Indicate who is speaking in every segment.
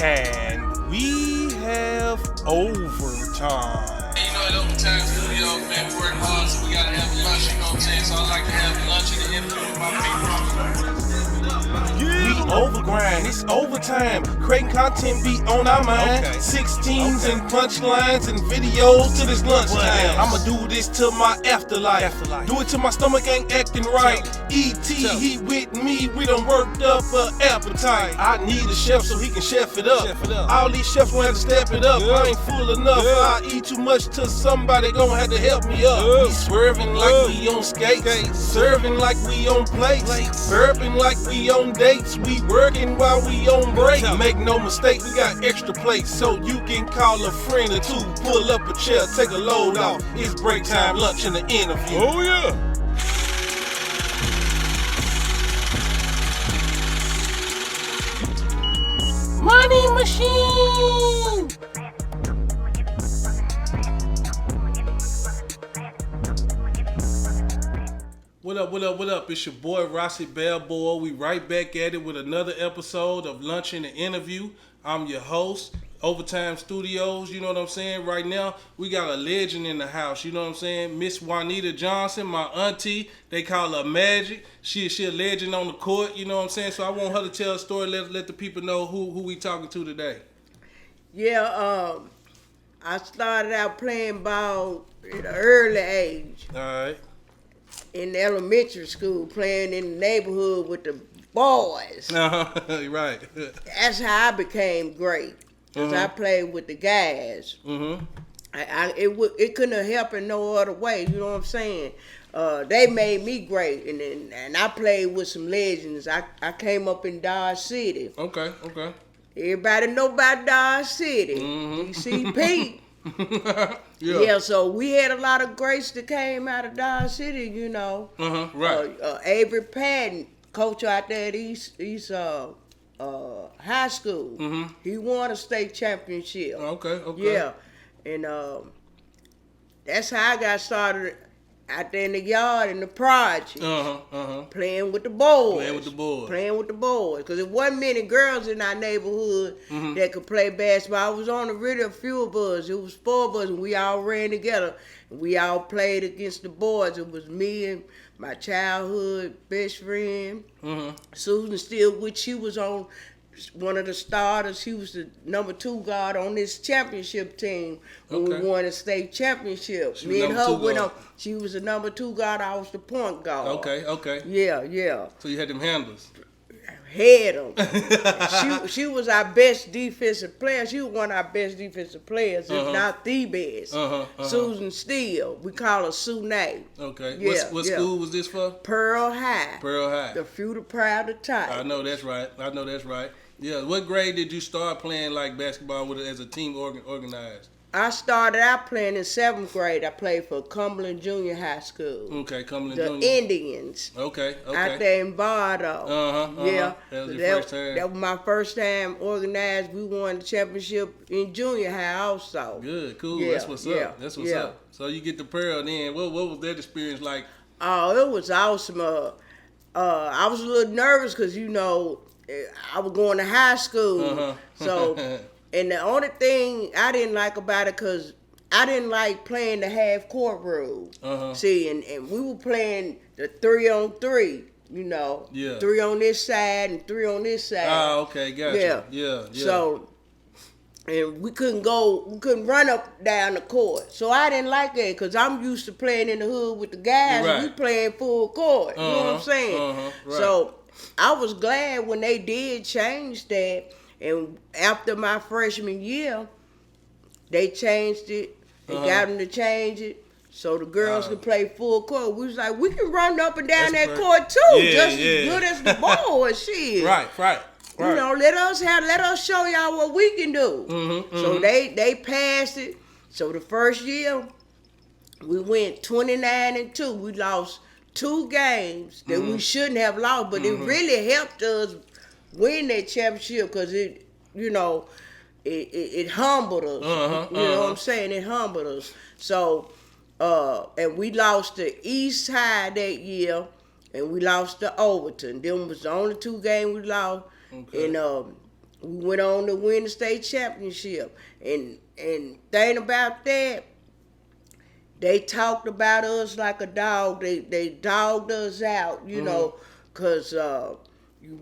Speaker 1: And we have overtime.
Speaker 2: You know, at overtime studios, man, we work hard, so we gotta have lunch, you know what I'm saying? So I like to have lunch in the interview with my people.
Speaker 1: We overgrind, it's overtime. Creating content be on our mind. 16s and punchlines and videos till it's lunchtime. I'ma do this till my afterlife. Do it till my stomach ain't acting right. E.T. he with me, we done worked up an appetite. I need a chef so he can chef it up. All these chefs gonna have to step it up. I ain't full enough. I eat too much till somebody gonna have to help me up. We swerving like we on skates, serving like we on plates, burping like we on dates. We working while we on break. Make no mistake, we got extra plates, so you can call a friend or two. Pull up a chair, take a load off. It's break time, lunch, and the interview.
Speaker 3: Oh yeah.
Speaker 1: Money machine. What up, what up, what up? It's your boy Rossi Bellboy. We right back at it with another episode of Lunch and the Interview. I'm your host, Overtime Studios, you know what I'm saying? Right now, we got a legend in the house, you know what I'm saying? Miss Juanita Johnson, my auntie, they call her Magic. She a legend on the court, you know what I'm saying? So I want her to tell a story, let the people know who we talking to today.
Speaker 4: Yeah, I started out playing ball at an early age.
Speaker 1: All right.
Speaker 4: In elementary school, playing in the neighborhood with the boys.
Speaker 1: Right.
Speaker 4: That's how I became great. Because I played with the guys. It couldn't have happened no other way, you know what I'm saying? They made me great, and I played with some legends. I came up in Dodge City.
Speaker 1: Okay.
Speaker 4: Everybody know about Dodge City. DCP. Yeah, so we had a lot of greats that came out of Dodge City, you know.
Speaker 1: Right.
Speaker 4: Avery Patton, coach out there at East High School. He won a state championship.
Speaker 1: Okay.
Speaker 4: Yeah, and that's how I got started out there in the yard in the project. Playing with the boys. Playing with the boys. Because there wasn't many girls in our neighborhood that could play basketball. I was on the really a few of us. It was 4 of us, and we all ran together. We all played against the boys. It was me and my childhood best friend, Susan Steele, which she was on one of the starters. She was the number 2 guard on this championship team when we won the state championship. Me and her went on. She was the number 2 guard. I was the point guard.
Speaker 1: Okay.
Speaker 4: Yeah.
Speaker 1: So you had them handlers.
Speaker 4: Had them. she was our best defensive player. She was one of our best defensive players, if not the best. Susan Steele. We call her Sue Nay.
Speaker 1: Okay. Yeah, what school was this for?
Speaker 4: Pearl High.
Speaker 1: Pearl High.
Speaker 4: The few, the proud, the type.
Speaker 1: I know that's right. Yeah. What grade did you start playing like basketball with as a team organized?
Speaker 4: I started out playing in 7th grade. I played for Cumberland Junior High School.
Speaker 1: Okay, Cumberland
Speaker 4: the
Speaker 1: Junior.
Speaker 4: The Indians.
Speaker 1: Okay.
Speaker 4: Out there in Bardo. Yeah.
Speaker 1: That was your first time?
Speaker 4: That was my first time organized. We won the championship in junior high also.
Speaker 1: Good, cool.
Speaker 4: Yeah,
Speaker 1: That's what's up. So you get the Pearl then. What was that experience like?
Speaker 4: Oh, it was awesome. I was a little nervous because, you know, I was going to high school. So... And the only thing I didn't like about it, because I didn't like playing the half-court rule. See, and we were playing the 3-on-3, you know.
Speaker 1: Yeah.
Speaker 4: 3 on this side and 3 on this side.
Speaker 1: Oh, okay, gotcha. Yeah.
Speaker 4: So, and we couldn't run up down the court. So I didn't like that, because I'm used to playing in the hood with the guys, and we playing full court. You know what I'm saying?
Speaker 1: Right.
Speaker 4: So I was glad when they did change that. And after my freshman year, they changed it. They got them to change it so the girls could play full court. We was like, we can run up and down that court too, just as good as the boys. Shit.
Speaker 1: Right.
Speaker 4: You know, let us show y'all what we can do. So they passed it. So the first year, we went 29-2. We lost 2 games that we shouldn't have lost, but it really helped us win that championship because it humbled us. You know what I'm saying? It humbled us. So, and we lost to East High that year, and we lost to Overton. Them was the only 2 games we lost. Okay. And We went on to win the state championship. And thing about that, they talked about us like a dog. They dogged us out, you know, because, of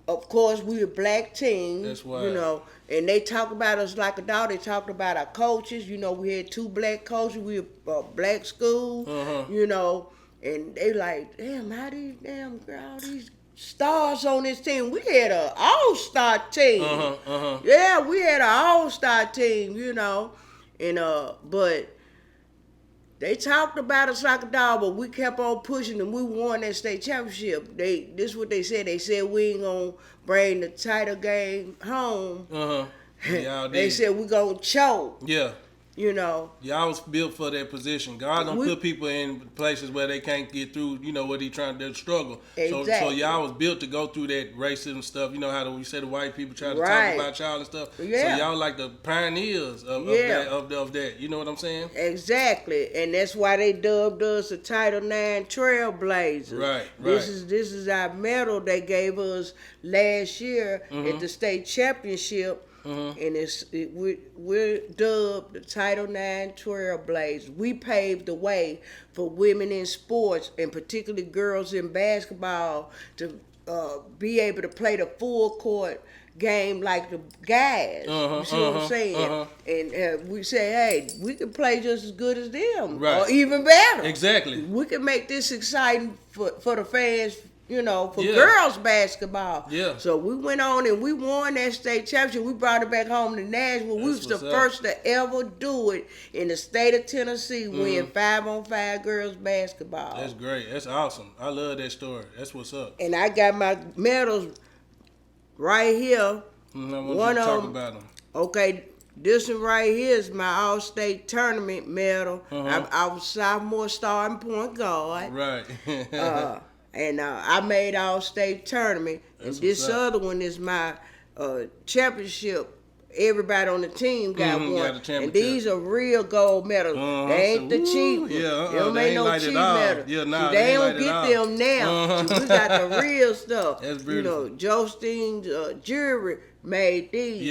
Speaker 4: course, we a black team.
Speaker 1: That's why.
Speaker 4: You know, and they talked about us like a dog. They talked about our coaches. You know, we had 2 black coaches. We a black school, you know. And they like, damn, how these all these stars on this team. We had an all-star team. Yeah, we had an all-star team, you know. And but they talked about us like a dog, but we kept on pushing and we won that state championship. This is what they said. They said we ain't gonna bring the title game home.
Speaker 1: Y'all did.
Speaker 4: They said we gonna choke.
Speaker 1: Yeah.
Speaker 4: You know.
Speaker 1: Y'all was built for that position. God don't put people in places where they can't get through, you know, what he trying to struggle.
Speaker 4: Exactly.
Speaker 1: So y'all was built to go through that racism stuff. You know how we say the white people try to talk about y'all and stuff.
Speaker 4: Yeah.
Speaker 1: So y'all like the pioneers of that. You know what I'm saying?
Speaker 4: Exactly. And that's why they dubbed us the Title IX Trailblazers.
Speaker 1: Right.
Speaker 4: This is our medal they gave us last year at the state championship. And we're dubbed the Title IX Trailblazers. We paved the way for women in sports, and particularly girls in basketball, to be able to play the full court game like the guys. You see what I'm saying? And we say, hey, we can play just as good as them, or even better.
Speaker 1: Exactly.
Speaker 4: We can make this exciting for the fans. You know, for girls basketball. Yeah. So we went on and we won that state championship. We brought it back home to Nashville. We was the first to ever do it in the state of Tennessee, win 5-on-5 girls basketball.
Speaker 1: That's great. That's awesome. I love that story. That's what's up.
Speaker 4: And I got my medals right here.
Speaker 1: I want you to talk about them.
Speaker 4: Okay. This one right here is my AllState tournament medal. I was sophomore starting point guard.
Speaker 1: Right.
Speaker 4: And I made AllState tournament. And this other one is my championship. Everybody on the team got one. And these are real gold medals. They ain't the cheap ones. They don't make no cheap medals. They don't get them now. So we got the real stuff.
Speaker 1: That's beautiful.
Speaker 4: You know, Jostein's jewelry made these.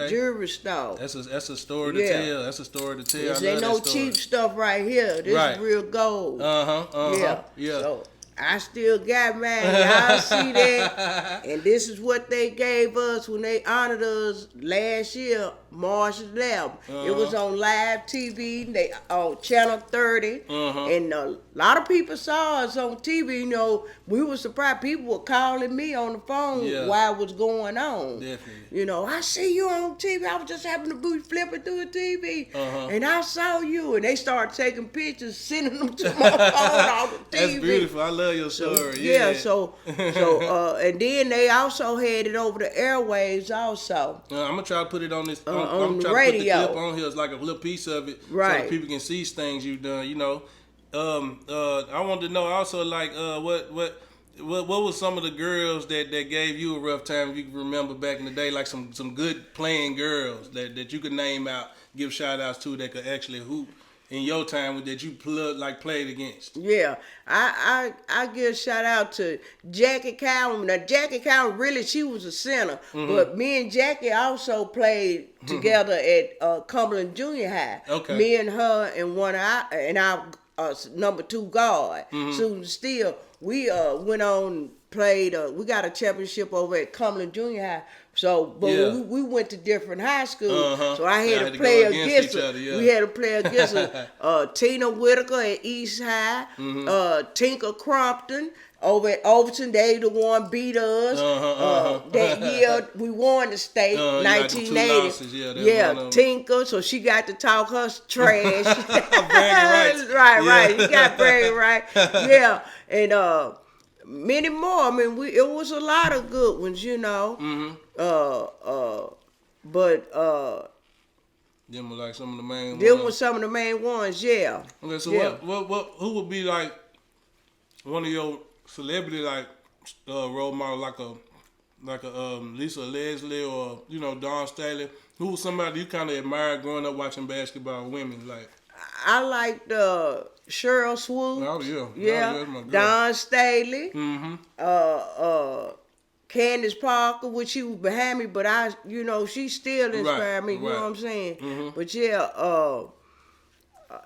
Speaker 4: Jewelry store.
Speaker 1: That's a story to tell. That's a story to tell.
Speaker 4: This ain't no cheap stuff right here. This is real gold. Yeah. So I still got mine. Y'all see that? And this is what they gave us when they honored us last year, March 11th. It was on live TV. They on Channel 30. And a lot of people saw us on TV. You know, we were surprised. People were calling me on the phone while it was going on.
Speaker 1: Definitely.
Speaker 4: You know, I see you on TV. I was just having to be flipping through the TV. And I saw you. And they started taking pictures, sending them to my phone on the TV.
Speaker 1: That's beautiful. I love your story.
Speaker 4: So and then they also had it over the airwaves also.
Speaker 1: I'm gonna try to put it on this
Speaker 4: on the
Speaker 1: radio.
Speaker 4: To put the
Speaker 1: clip on here. It's like a little piece of it,
Speaker 4: right?
Speaker 1: So that people can see things you've done. You know, I wanted to know also like what was some of the girls that gave you a rough time? If you can remember back in the day, like some good playing girls that you could name out, give shout outs to that could actually hoop in your time that you played against.
Speaker 4: Yeah, I give a shout out to Jackie Cowan. Now Jackie Cowan, really, she was a center, but me and Jackie also played together at Cumberland Junior High.
Speaker 1: Okay.
Speaker 4: Me and her and our number 2 guard, Susan Steele. We went on and played. We got a championship over at Cumberland Junior High. So, but we went to different high schools, so I had to play against her. We had to play against her. Tina Whitaker at East High, Tinker Crompton over at Overton. They the one beat us. That year we won the state, 1980. Tinker, so she got to talk her trash. right. You got bragging right. Yeah, and many more. I mean, it was a lot of good ones, you know. But
Speaker 1: them were like some of the main ones.
Speaker 4: Them were some of the main ones, yeah.
Speaker 1: Okay, so what who would be like one of your celebrity role model, like a Lisa Leslie or Dawn Staley? Who was somebody you kind of admired growing up watching basketball? Women like.
Speaker 4: I liked Cheryl Swoops.
Speaker 1: Oh yeah.
Speaker 4: Yeah.
Speaker 1: Oh, yeah,
Speaker 4: Dawn Staley. Candace Parker, which she was behind me, but she still inspired me. You know what I'm saying?
Speaker 3: Mm-hmm.
Speaker 4: But yeah,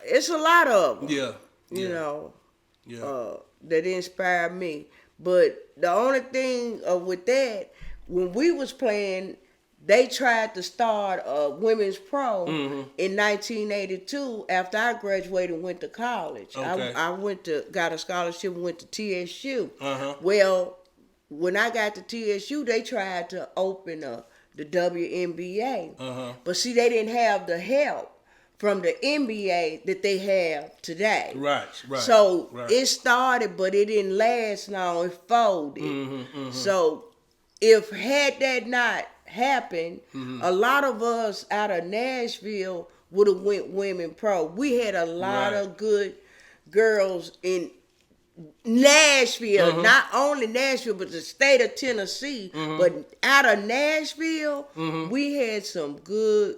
Speaker 4: it's a lot of them.
Speaker 3: Yeah.
Speaker 4: You know, that inspired me. But the only thing with that, when we was playing, they tried to start a women's pro in 1982 after I graduated and went to college.
Speaker 3: Okay.
Speaker 4: I got a scholarship and went to TSU.
Speaker 3: Uh-huh.
Speaker 4: Well, when I got to TSU, they tried to open the WNBA.
Speaker 3: Uh-huh.
Speaker 4: But see, they didn't have the help from the NBA that they have today.
Speaker 3: Right.
Speaker 4: So it started, but it didn't last long. It folded. So had that not happened, a lot of us out of Nashville would have went women pro. We had a lot of good girls in Nashville, not only Nashville, but the state of Tennessee. But out of Nashville, we had some good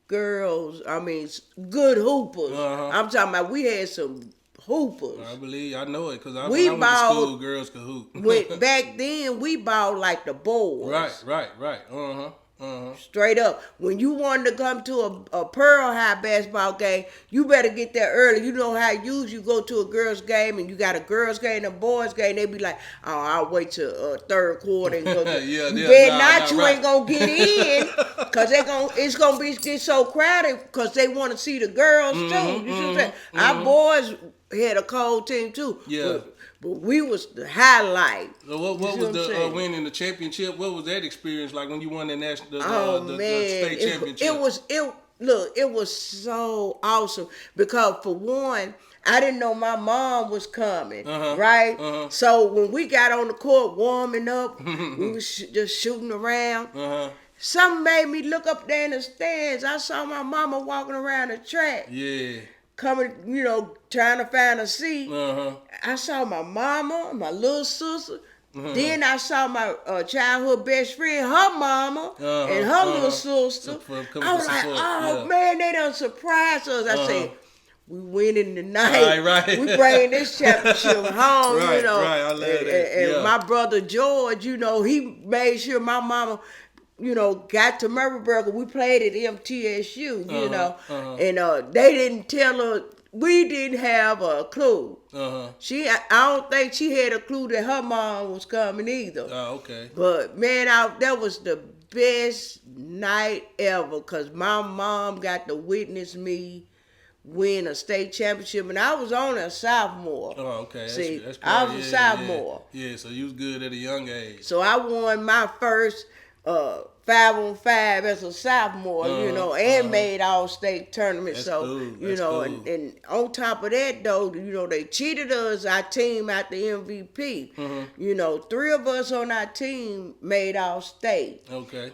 Speaker 4: girls. I mean, good hoopers. I'm talking about we had some hoopers.
Speaker 3: I know it because I went to school, girls could hoop.
Speaker 4: Back then, we balled like the boys.
Speaker 3: Right.
Speaker 4: Straight up. When you wanted to come to a Pearl High basketball game, you better get there early. You know how you go to a girls game and you got a girls game and a boys game. They be like, oh, I'll wait till third quarter and go. You ain't gonna get in because it's gonna get so crowded because they want to see the girls too. You see what I'm saying? Our boys had a cold team too.
Speaker 3: Yeah.
Speaker 4: But we was the highlight.
Speaker 3: So what was the winning the championship? What was that experience like when you won the national the state championship?
Speaker 4: It was so awesome because for one, I didn't know my mom was coming, right? So when we got on the court warming up, we was just shooting around. Something made me look up there in the stands. I saw my mama walking around the track.
Speaker 3: Yeah.
Speaker 4: Coming, trying to find a seat. I saw my mama, my little sister. Then I saw my childhood best friend, her mama, and her little sister. I was like, man, they done surprised us. I said, we winning tonight.
Speaker 3: Right.
Speaker 4: We bringing this championship home,
Speaker 3: Right, I love that.
Speaker 4: And my brother George, he made sure my mama, got to Murfreesboro. We played at MTSU, and they didn't tell her. We didn't have a clue. I don't think she had a clue that her mom was coming either.
Speaker 3: Oh, okay.
Speaker 4: But man, that was the best night ever because my mom got to witness me win a state championship, and I was only a sophomore.
Speaker 3: Oh, okay.
Speaker 4: See,
Speaker 3: that's
Speaker 4: I was a sophomore.
Speaker 3: Yeah, so you was good at a young age.
Speaker 4: So I won my first 5-on-5 as a sophomore, and made AllState tournament.
Speaker 3: That's
Speaker 4: so,
Speaker 3: cool.
Speaker 4: And on top of that, though, they cheated us, our team, out the MVP. 3 of us on our team made AllState.
Speaker 3: Okay.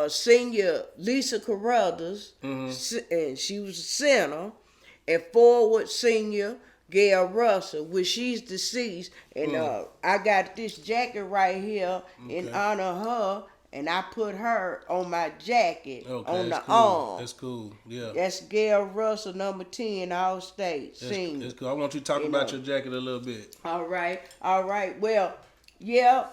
Speaker 4: Senior Lisa Carruthers, and she was a center, and forward senior Gail Russell, which she's deceased, and I got this jacket right here in honor of her, and I put her on my jacket on the arm.
Speaker 3: That's cool. Yeah.
Speaker 4: That's Gail Russell, number 10, AllState senior.
Speaker 3: That's cool. I want you to talk about your jacket a little bit.
Speaker 4: All right. Well, yeah,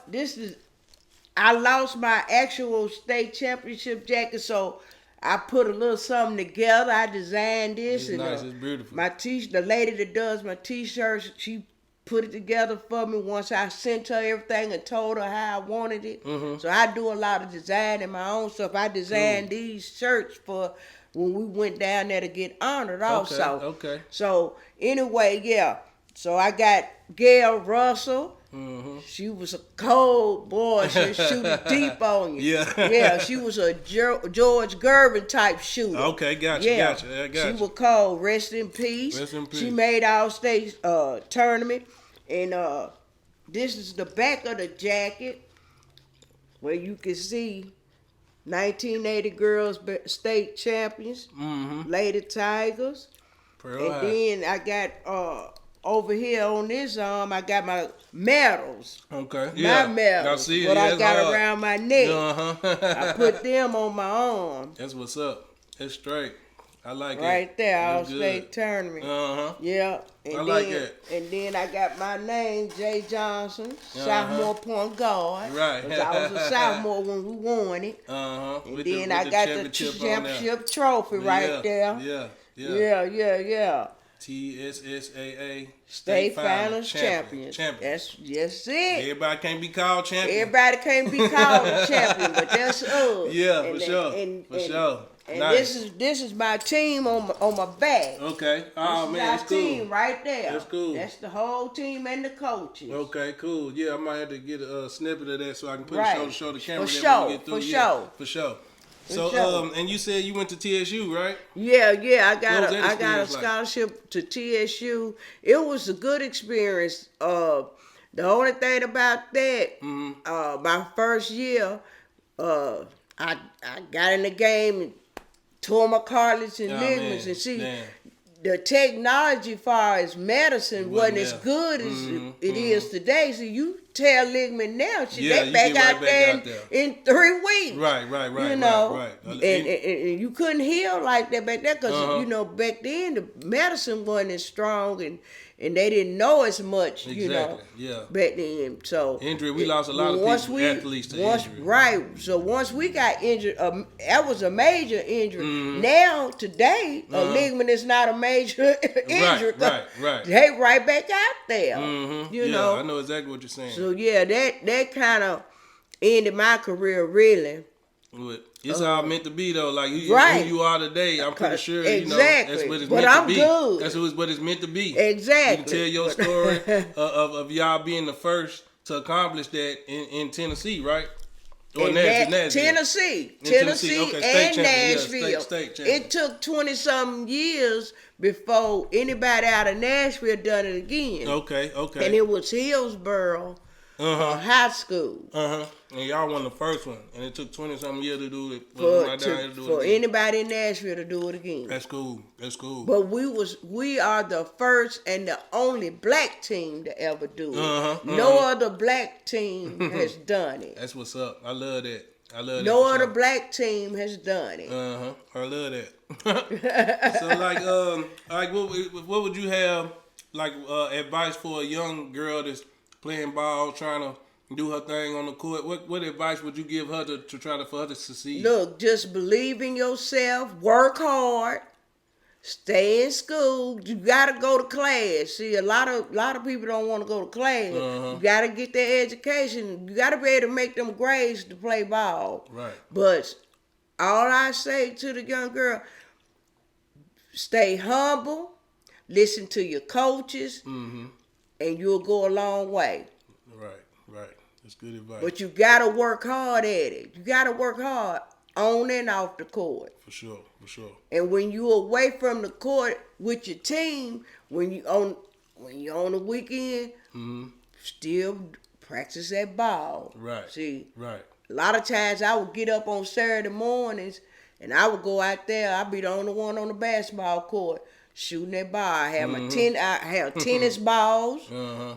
Speaker 4: I lost my actual state championship jacket, so I put a little something together. I designed this.
Speaker 3: It's nice. It's beautiful.
Speaker 4: The lady that does my t-shirts, she put it together for me once I sent her everything and told her how I wanted it. So I do a lot of designing my own stuff. I designed these shirts for when we went down there to get honored also.
Speaker 3: Okay.
Speaker 4: So anyway, yeah. So I got Gail Russell. She was a cold boy. She was shooting deep on you. Yeah, she was a George Gervin type shooter.
Speaker 3: Okay, gotcha.
Speaker 4: She was cold. Rest in peace. She made AllState tournament. And this is the back of the jacket where you can see 1980 girls state champions, Lady Tigers. Then I got over here on this arm, I got my medals.
Speaker 3: Okay.
Speaker 4: My medals.
Speaker 3: I see it.
Speaker 4: What I got
Speaker 3: hard.
Speaker 4: around my neck. I put them on my arm.
Speaker 3: That's what's up. That's straight. I like that.
Speaker 4: Right there, AllState tournament. Yeah. And
Speaker 3: I like that.
Speaker 4: And then I got my name, Jay Johnson, sophomore point guard.
Speaker 3: Right.
Speaker 4: Because I was a sophomore when we won it. And
Speaker 3: With
Speaker 4: then
Speaker 3: I
Speaker 4: got the championship trophy right there. Yeah.
Speaker 3: TSSAA
Speaker 4: State Finals champion. That's it.
Speaker 3: Everybody can't be called champion.
Speaker 4: Everybody can't be called a champion, but that's us.
Speaker 3: Yeah, for sure.
Speaker 4: And
Speaker 3: nice.
Speaker 4: this is my team on my back.
Speaker 3: Okay. Oh man,
Speaker 4: that's
Speaker 3: that's cool.
Speaker 4: Team right there.
Speaker 3: That's cool.
Speaker 4: That's the whole team and the coaches.
Speaker 3: Okay, cool. Yeah, I might have to get a snippet of that so I can put it show the camera.
Speaker 4: For
Speaker 3: that when we get through.
Speaker 4: For sure.
Speaker 3: So and you said you went to TSU, right?
Speaker 4: Yeah. I got a scholarship to TSU. It was a good experience. The only thing about that, my first year, I got in the game and tore my cartilage and ligaments, and see. The technology far as medicine wasn't as good as it is today. So you tear ligament now, they back out there in 3 weeks.
Speaker 3: Right.
Speaker 4: You know,
Speaker 3: right.
Speaker 4: And you couldn't heal like that back there because you know back then the medicine wasn't as strong and they didn't know as much. You know, back then. So
Speaker 3: injury, we lost a lot of athletes to injury.
Speaker 4: Right. So once we got injured, that was a major injury. Now today, a ligament is not a major injury.
Speaker 3: Right.
Speaker 4: They right back out there. You know.
Speaker 3: I know exactly what you're saying.
Speaker 4: So yeah, that kind of ended my career really.
Speaker 3: It's all meant to be though. Like who you are today, I'm pretty sure you know that's what it's meant to be.
Speaker 4: Good.
Speaker 3: That's what it's meant to be.
Speaker 4: Exactly.
Speaker 3: You can tell your story of y'all being the first to accomplish that in Tennessee, right? Or Nashville.
Speaker 4: Tennessee,
Speaker 3: okay,
Speaker 4: and Nashville.
Speaker 3: Yeah, state
Speaker 4: it took 20-something years before anybody out of Nashville done it again.
Speaker 3: Okay.
Speaker 4: And it was Hillsborough High School.
Speaker 3: And y'all won the first one, and it took 20-something years to do it.
Speaker 4: For anybody in Nashville to do it again.
Speaker 3: That's cool.
Speaker 4: But we are the first and the only black team to ever do it. No other black team has done it.
Speaker 3: That's what's up. I love that.
Speaker 4: No other black team has done it.
Speaker 3: I love that. So like what would you have like advice for a young girl that's playing ball, trying to do her thing on the court? What advice would you give her to try for her to succeed?
Speaker 4: Look, just believe in yourself, work hard, stay in school. You gotta go to class. See, a lot of people don't want to go to class. You gotta get their education. You gotta be able to make them grades to play ball.
Speaker 3: Right.
Speaker 4: But all I say to the young girl, stay humble, listen to your coaches, and you'll go a long way.
Speaker 3: Right. That's good advice.
Speaker 4: But you gotta work hard at it. You gotta work hard on and off the court.
Speaker 3: For sure.
Speaker 4: And when you away from the court with your team, when you on the weekend, still practice that ball.
Speaker 3: Right.
Speaker 4: See.
Speaker 3: Right.
Speaker 4: A lot of times I would get up on Saturday mornings and I would go out there. I'd be the only one on the basketball court shooting that ball. I have I have tennis balls.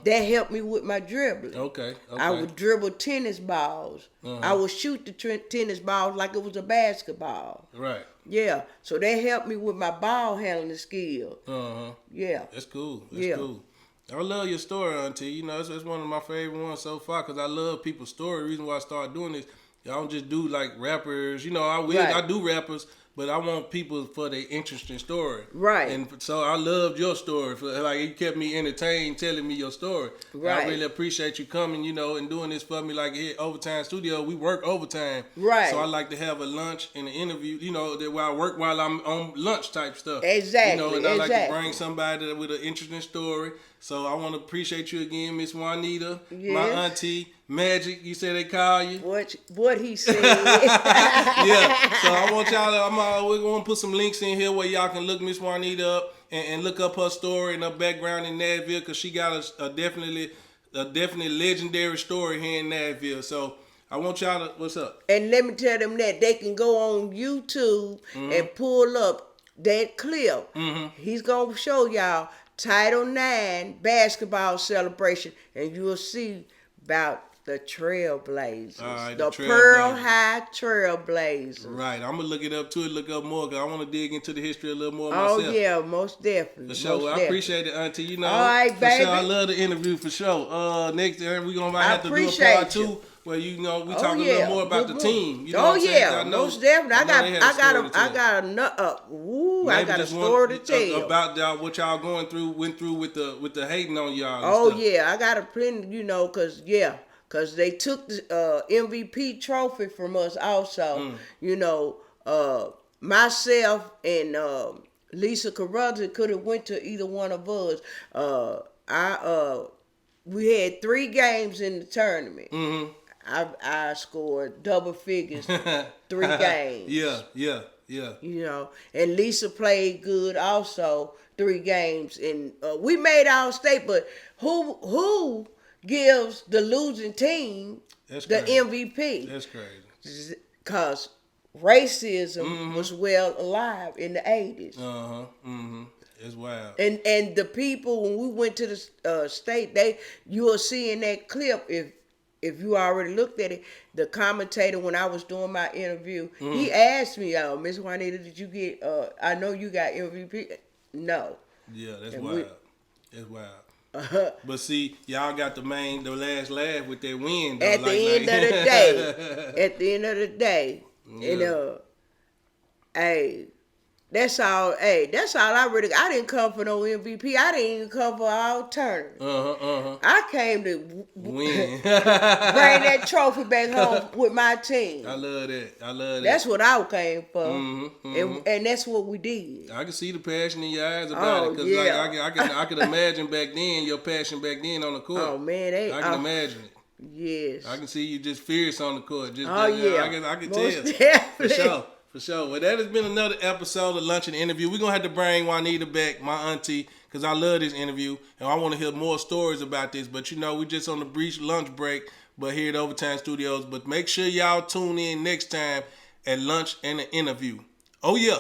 Speaker 4: That helped me with my dribbling.
Speaker 3: Okay.
Speaker 4: I would dribble tennis balls. I would shoot the tennis balls like it was a basketball.
Speaker 3: Right.
Speaker 4: Yeah. So that helped me with my ball handling skill. Yeah.
Speaker 3: That's cool. That's cool. I love your story, Auntie. You know, it's one of my favorite ones so far because I love people's story. The reason why I started doing this, I don't just do like rappers. You know, I do rappers, but I want people for their interesting story. Right. And so I loved your story. Like, it kept me entertained telling me your story. Right. I really appreciate you coming, you know, and doing this for me. Like here, Overtime Studio, we work overtime. Right. So I like to have a lunch and an interview, you know, that while I work while I'm on lunch type stuff. Exactly. You know, and I like to bring somebody with an interesting story. So I want to appreciate you again, Miss Juanita, my auntie, Magic. You said they call you.
Speaker 4: What he said.
Speaker 3: Yeah. So I want y'all. We're gonna put some links in here where y'all can look Miss Juanita up and look up her story and her background in Nashville because she got a definitely legendary story here in Nashville. So I want y'all to. What's up?
Speaker 4: And let me tell them that they can go on YouTube and pull up that clip. He's gonna show y'all Title IX basketball celebration, and you'll see about The Trailblazers.
Speaker 3: All right,
Speaker 4: the
Speaker 3: Trailblazers.
Speaker 4: Pearl High Trailblazers.
Speaker 3: Right. I'm going to look it up, too, look up more, because I want to dig into the history a little more myself.
Speaker 4: Oh, yeah, most definitely.
Speaker 3: For sure. Well, I appreciate it, Auntie. You know,
Speaker 4: all right,
Speaker 3: for
Speaker 4: baby.
Speaker 3: sure. I love the interview, for sure. Next time, we're going to have to do a part 2. Well, you know, we talk a little more about the team. You know what I'm saying?
Speaker 4: Most definitely. I got a story to tell
Speaker 3: about what y'all went through with the hating on y'all.
Speaker 4: Oh yeah, I got a plenty. You know, cause they took the MVP trophy from us also. You know, myself and Lisa Carruthers could have went to either one of us. We had 3 games in the tournament. Mm-hmm. I scored double figures 3 games.
Speaker 3: Yeah.
Speaker 4: You know, and Lisa played good also 3 games, and we made AllState. But who gives the losing team the MVP?
Speaker 3: That's crazy.
Speaker 4: Cause racism was well alive in the 80s.
Speaker 3: It's wild.
Speaker 4: And the people, when we went to the state, you will see in that clip, if you already looked at it, the commentator, when I was doing my interview, he asked me, Miss Juanita, did you get, I know you got MVP. No.
Speaker 3: Yeah, that's wild. That's wild. But see, y'all got the last laugh with that win, though. At the end
Speaker 4: of the day. Yeah. And, that's all I didn't come for no MVP. I didn't even come for all tournament. I came to win. Bring that trophy back home with my team.
Speaker 3: I love that.
Speaker 4: That's what I came for. And that's what we did.
Speaker 3: I can see the passion in your eyes about it. Because I can imagine back then, your passion back then on the court.
Speaker 4: Oh, man.
Speaker 3: I can imagine it.
Speaker 4: Yes.
Speaker 3: I can see you just fierce on the court. I can
Speaker 4: most
Speaker 3: tell.
Speaker 4: Definitely.
Speaker 3: For sure. Well, that has been another episode of Lunch and Interview. We're going to have to bring Juanita back, my auntie, because I love this interview, and I want to hear more stories about this. But, you know, we're just on the brief lunch break, but here at Overtime Studios. But make sure y'all tune in next time at Lunch and the Interview. Oh, yeah.